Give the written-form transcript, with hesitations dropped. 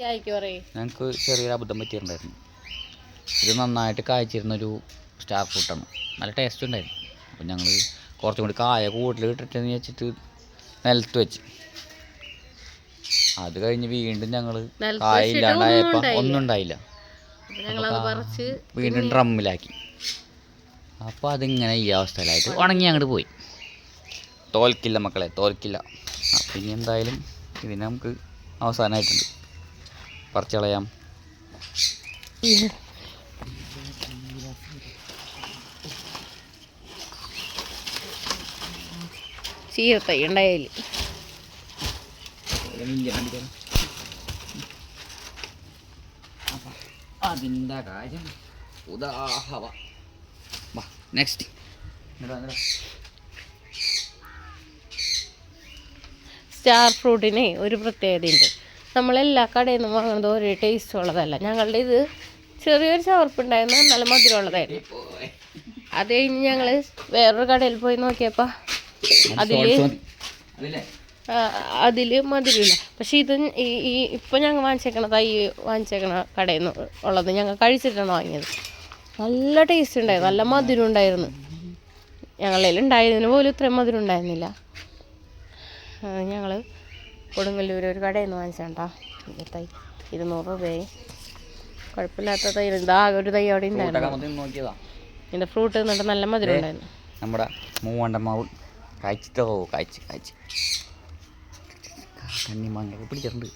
ഞങ്ങൾക്ക് ചെറിയൊരു അബദ്ധം പറ്റിയിട്ടുണ്ടായിരുന്നു. ഇത് നന്നായിട്ട് കായ്ച്ചിരുന്നൊരു സ്റ്റാർ ഫ്രൂട്ടാണ്. നല്ല ടേസ്റ്റ് ഉണ്ടായിരുന്നു. അപ്പം ഞങ്ങൾ കുറച്ചും കൂടി കായ കൂടുതൽ ഇട്ടിട്ടെന്ന് വെച്ചിട്ട് നിലത്ത് വെച്ച്. അത് കഴിഞ്ഞ് വീണ്ടും ഞങ്ങൾ കായ ഇല്ലാണ്ടായപ്പോൾ ഒന്നും ഉണ്ടായില്ല. വീണ്ടും ഡ്രമ്മിലാക്കി. അപ്പോൾ അതിങ്ങനെ ഈ അവസ്ഥയിലായിട്ട് ഉണങ്ങി അങ്ങോട്ട് പോയി. തോൽക്കില്ല മക്കളെ, തോൽക്കില്ല. അപ്പം ഇനി എന്തായാലും ഇതിന് നമുക്ക് അവസാനമായിട്ടുണ്ട്, പറിച്ച് കളയാം. ചീരത്തൈ ഉണ്ടായാല് അതിൻ്റെ കാര്യം ഉദാഹവ. നെക്സ്റ്റ് സ്റ്റാർ ഫ്രൂട്ടിന് ഒരു പ്രത്യേകതയുണ്ട്. നമ്മളെല്ലാ കടയിൽ നിന്നും വാങ്ങുന്നത് ഒരേ ടേസ്റ്റ് ഉള്ളതല്ല. ഞങ്ങളുടെ ഇത് ചെറിയൊരു ചവർപ്പുണ്ടായിരുന്നു, നല്ല മധുരമുള്ളതായിരുന്നു. അത് കഴിഞ്ഞ് ഞങ്ങൾ വേറൊരു കടയിൽ പോയി നോക്കിയപ്പോൾ അതിൽ മധുരമില്ല. പക്ഷേ ഇത് ഈ ഇപ്പോൾ ഞങ്ങൾ വാങ്ങിച്ചേക്കണ കടയിൽ നിന്ന് ഉള്ളത് ഞങ്ങൾ കഴിച്ചിട്ടാണ് വാങ്ങിയത്. നല്ല ടേസ്റ്റ് ഉണ്ടായിരുന്നു, നല്ല മധുരം ഉണ്ടായിരുന്നു. ഞങ്ങളിൽ ഉണ്ടായതിന് പോലും ഇത്രയും മധുരം ഉണ്ടായിരുന്നില്ല. ഞങ്ങൾ കൊടുങ്ങല്ലൂർ ഒരു കടയിൽ നിന്ന് വാങ്ങിച്ചാണ്ടാ തൈ 200 രൂപയായി. കുഴപ്പമില്ലാത്ത തൈ. ഇതാകെ ഒരു തൈ അവിടെ ഉണ്ടായിരുന്നു. ഇതിൻ്റെ ഫ്രൂട്ട് നിന്നിട്ട് നല്ല മധുരം ഉണ്ടായിരുന്നു. നമ്മുടെ മൂവണ്ടമാവ് കായ്ച്ചിട്ടോ, കായ്ച്ച് കണ്ണിമാങ്ങ പിടിച്ചിട്ടുണ്ട്.